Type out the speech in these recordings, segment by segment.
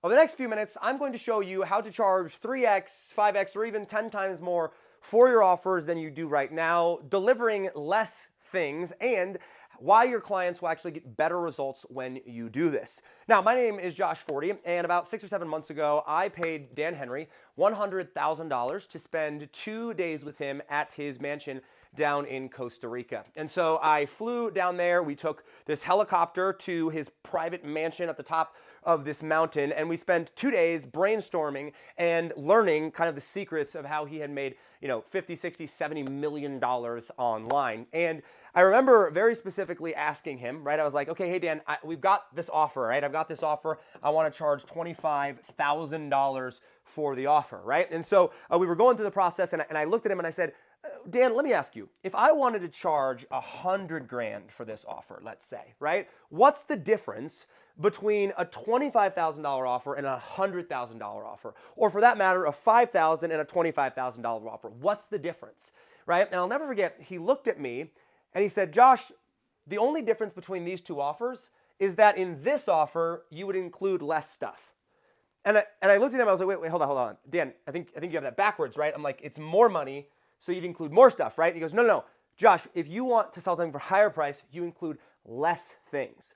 Over the next few minutes, I'm going to show you how to charge 3x, 5x, or even 10 times more for your offers than you do right now, delivering less things, and why your clients will actually get better results when you do this. Now, my name is Josh Forti, and about 6 or 7 months ago, I paid Dan Henry $100,000 to spend 2 days with him at his mansion down in Costa Rica. And so I flew down there. We took this helicopter to his private mansion at the top of this mountain, and we spent 2 days brainstorming and learning kind of the secrets of how he had made, 50, 60, 70 million dollars online. And I remember very specifically asking him, right? I was like, okay, hey Dan, we've got this offer, right? I've got this offer. I want to charge $25,000 for the offer, right? And so we were going through the process, and I looked at him and I said, Dan, let me ask you, if I wanted to charge $100,000 for this offer, let's say, right? What's the difference between a $25,000 offer and a $100,000 offer? Or for that matter, a $5,000 and a $25,000 offer? What's the difference, right? And I'll never forget, he looked at me and he said, Josh, the only difference between these two offers is that in this offer, you would include less stuff. And I looked at him, I was like, wait, hold on. Dan, I think you have that backwards, right? I'm like, it's more money, so you'd include more stuff, right? And he goes, no. Josh, if you want to sell something for a higher price, you include less things.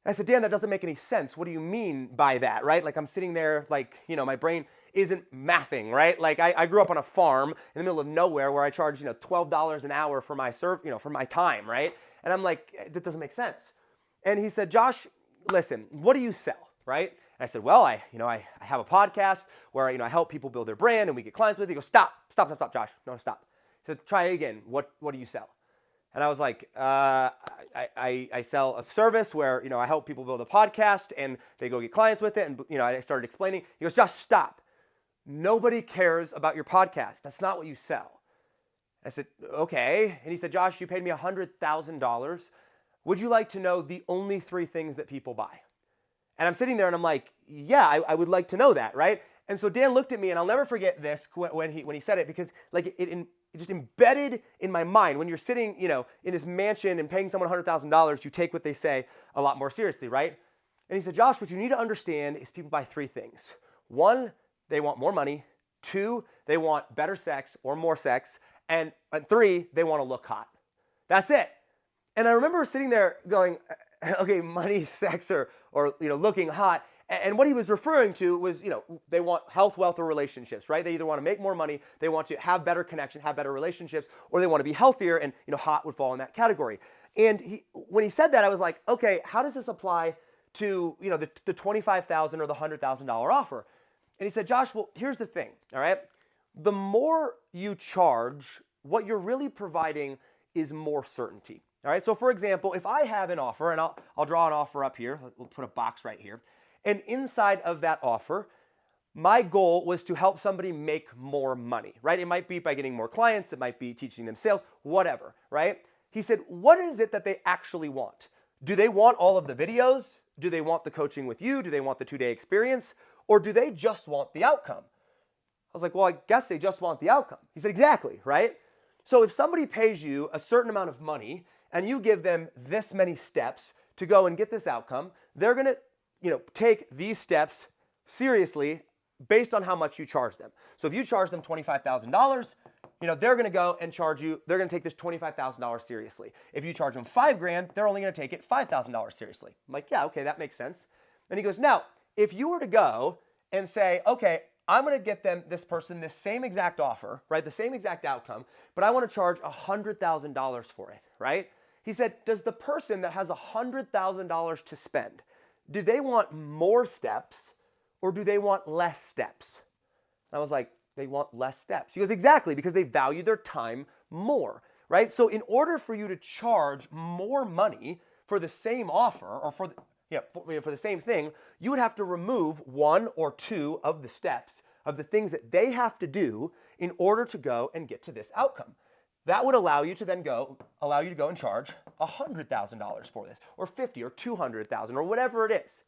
I said, Dan, that doesn't make any sense. What do you mean by that, right? Like I'm sitting there like, my brain isn't mathing, right? Like I grew up on a farm in the middle of nowhere where I charge, $12 an hour for my for my time, right? And I'm like, that doesn't make sense. And he said, Josh, listen, what do you sell, right? And I said, well, I have a podcast where, I help people build their brand and we get clients with it. He goes, stop, Josh. No, stop. He said, try it again. What do you sell? And I was like, I sell a service where, I help people build a podcast and they go get clients with it. And, I started explaining. He goes, Josh, stop. Nobody cares about your podcast. That's not what you sell. I said, okay. And he said, Josh, you paid me $100,000. Would you like to know the only 3 things that people buy? And I'm sitting there and I'm like, yeah, I would like to know that, right? And so Dan looked at me, and I'll never forget this when he said it, because like it just embedded in my mind. When you're sitting, in this mansion and paying someone $100,000, you take what they say a lot more seriously, right? And he said, Josh, what you need to understand is people buy 3 things. 1, they want more money. 2, they want better sex or more sex. And 3, they want to look hot. That's it. And I remember sitting there going, okay, money, sex, or looking hot. And what he was referring to was, they want health, wealth, or relationships, right? They either want to make more money, they want to have better connection, have better relationships, or they want to be healthier, and, hot would fall in that category. And when he said that, I was like, okay, how does this apply to, the $25,000 or the $100,000 offer? And he said, Josh, well, here's the thing, all right? The more you charge, what you're really providing is more certainty. All right, so for example, if I have an offer, and I'll draw an offer up here, we'll put a box right here, and inside of that offer, my goal was to help somebody make more money, right? It might be by getting more clients, it might be teaching them sales, whatever, right? He said, what is it that they actually want? Do they want all of the videos? Do they want the coaching with you? Do they want the 2-day experience? Or do they just want the outcome? I was like, well, I guess they just want the outcome. He said, exactly, right? So if somebody pays you a certain amount of money, and you give them this many steps to go and get this outcome, they're going to, take these steps seriously based on how much you charge them. So if you charge them $25,000, they're going to go and charge you, they're going to take this $25,000 seriously. If you charge them $5,000, they're only going to take it $5,000 seriously. I'm like, yeah, okay, that makes sense. And he goes, now, if you were to go and say, okay, I'm going to get this person this same exact offer, right? The same exact outcome, but I want to charge $100,000 for it, right? He said, does the person that has $100,000 to spend, do they want more steps or do they want less steps? And I was like, they want less steps. He goes, exactly, because they value their time more, right? So in order for you to charge more money for the same offer or for the same thing, you would have to remove 1 or 2 of the steps of the things that they have to do in order to go and get to this outcome. That would allow you to go and charge $100,000 for this, or $50,000 or $200,000 or whatever it is.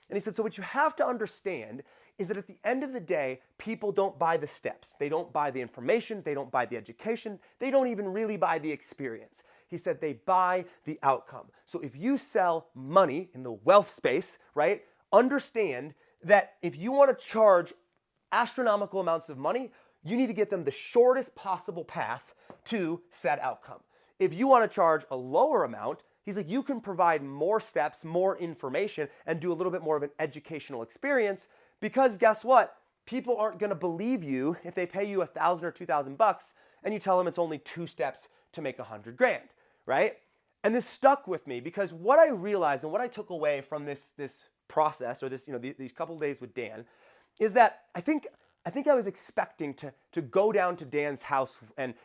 And he said, so what you have to understand is that at the end of the day, people don't buy the steps. They don't buy the information. They don't buy the education. They don't even really buy the experience. He said they buy the outcome. So if you sell money in the wealth space, right, understand that if you want to charge astronomical amounts of money, you need to get them the shortest possible path to said outcome. If you want to charge a lower amount, he's like, you can provide more steps, more information, and do a little bit more of an educational experience, because guess what? People aren't going to believe you if they pay you $1,000 or $2,000 and you tell them it's only 2 steps to make $100,000, right? And this stuck with me because what I realized and what I took away from this process, or this, these couple of days with Dan, is that I think I was expecting to go down to Dan's house and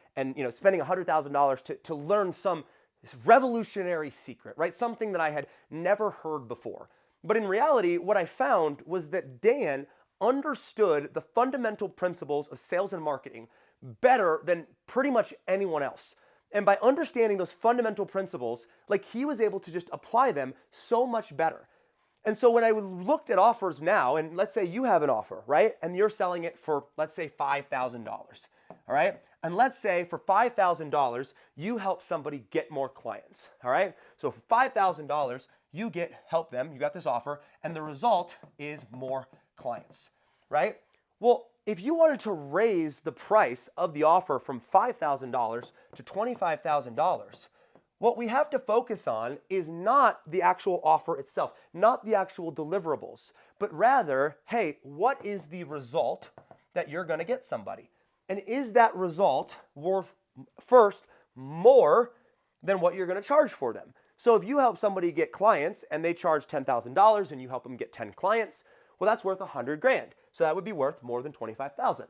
spending $100,000 to learn this revolutionary secret, right? Something that I had never heard before. But in reality, what I found was that Dan understood the fundamental principles of sales and marketing better than pretty much anyone else. And by understanding those fundamental principles, like, he was able to just apply them so much better. And so when I looked at offers now, and let's say you have an offer, right? And you're selling it for, let's say, $5,000, all right? And let's say for $5,000, you help somebody get more clients, all right? So for $5,000, you help them, you got this offer, and the result is more clients, right? Well, if you wanted to raise the price of the offer from $5,000 to $25,000, what we have to focus on is not the actual offer itself, not the actual deliverables, but rather, hey, what is the result that you're going to get somebody? And is that result worth, first, more than what you're going to charge for them? So if you help somebody get clients and they charge $10,000 and you help them get 10 clients, well, that's worth $100,000. So that would be worth more than $25,000.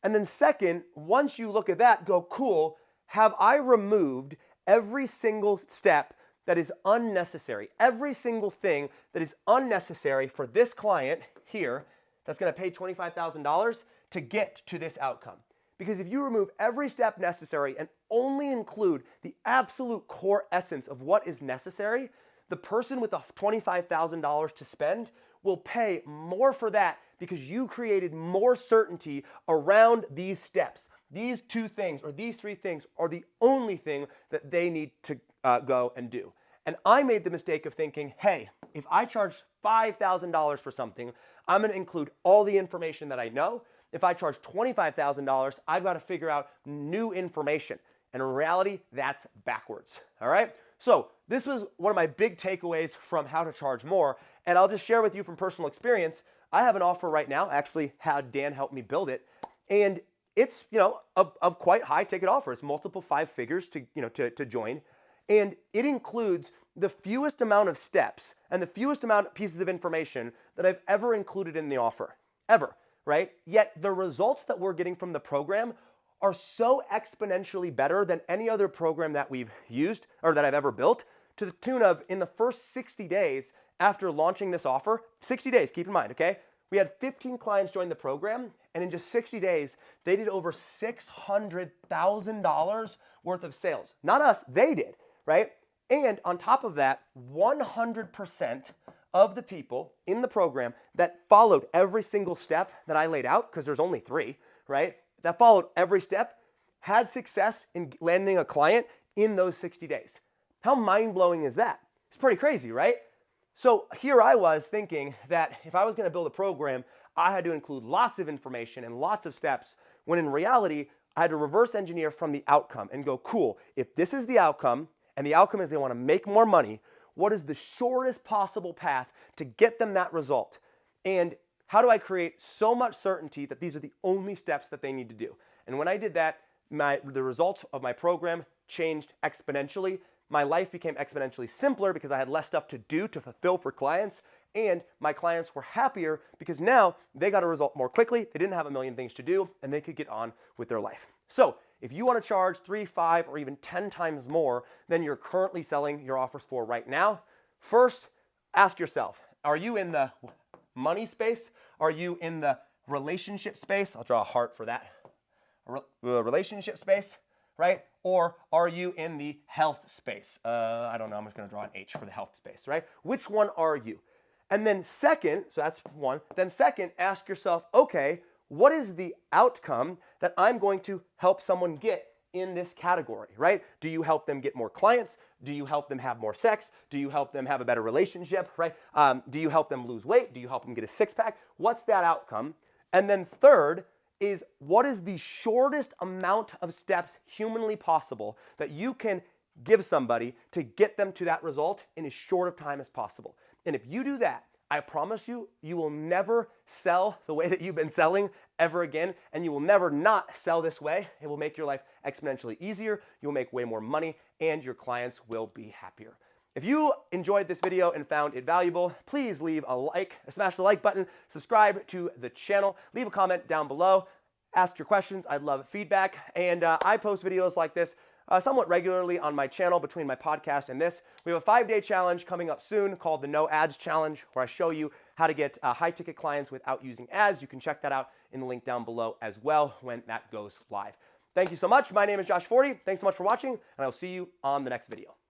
And then second, once you look at that, go, cool, have I removed every single step that is unnecessary, every single thing that is unnecessary for this client here that's going to pay $25,000 to get to this outcome? Because if you remove every step necessary and only include the absolute core essence of what is necessary, the person with the $25,000 to spend will pay more for that because you created more certainty around these steps. These 2 things or these 3 things are the only thing that they need to go and do. And I made the mistake of thinking, hey, if I charge $5,000 for something, I'm going to include all the information that I know. If I charge $25,000, I've got to figure out new information. And in reality, that's backwards, all right? So this was one of my big takeaways from how to charge more. And I'll just share with you from personal experience. I have an offer right now. I actually had Dan help me build it. And it's, a quite high ticket offer. It's multiple 5 figures to join. And it includes the fewest amount of steps and the fewest amount of pieces of information that I've ever included in the offer, ever, right? Yet the results that we're getting from the program are so exponentially better than any other program that we've used or that I've ever built, to the tune of, in the first 60 days after launching this offer, 60 days, keep in mind, okay? We had 15 clients join the program, and in just 60 days, they did over $600,000 worth of sales. Not us, they did, right? And on top of that, 100% of the people in the program that followed every single step that I laid out, because there's only 3, right? That followed every step, had success in landing a client in those 60 days. How mind-blowing is that? It's pretty crazy, right? So here I was thinking that if I was going to build a program, I had to include lots of information and lots of steps, when in reality, I had to reverse engineer from the outcome and go, cool, if this is the outcome, and the outcome is they want to make more money, what is the shortest possible path to get them that result? And how do I create so much certainty that these are the only steps that they need to do? And when I did that, the results of my program changed exponentially. My life became exponentially simpler because I had less stuff to do to fulfill for clients, and my clients were happier because now they got a result more quickly. They didn't have a million things to do, and they could get on with their life. So if you want to charge 3, 5, or even 10 times more than you're currently selling your offers for right now, first ask yourself, are you in the money space? Are you in the relationship space? I'll draw a heart for that. Relationship space, right? Or are you in the health space? I don't know, I'm just gonna draw an H for the health space, right? Which one are you? And then second, so that's one, then second, ask yourself, okay, what is the outcome that I'm going to help someone get in this category, right? Do you help them get more clients? Do you help them have more sex? Do you help them have a better relationship, right? Do you help them lose weight? Do you help them get a six pack? What's that outcome? And then third is, what is the shortest amount of steps humanly possible that you can give somebody to get them to that result in as short of time as possible? And if you do that, I promise you, you will never sell the way that you've been selling ever again, and you will never not sell this way. It will make your life exponentially easier, you'll make way more money, and your clients will be happier. If you enjoyed this video and found it valuable, please leave a like, smash the like button, subscribe to the channel, leave a comment down below, ask your questions. I'd love feedback, and I post videos like this somewhat regularly on my channel between my podcast and this. We have a 5-day challenge coming up soon called the No Ads Challenge, where I show you how to get high-ticket clients without using ads. You can check that out in the link down below as well when that goes live. Thank you so much. My name is Josh Forti. Thanks so much for watching, and I'll see you on the next video.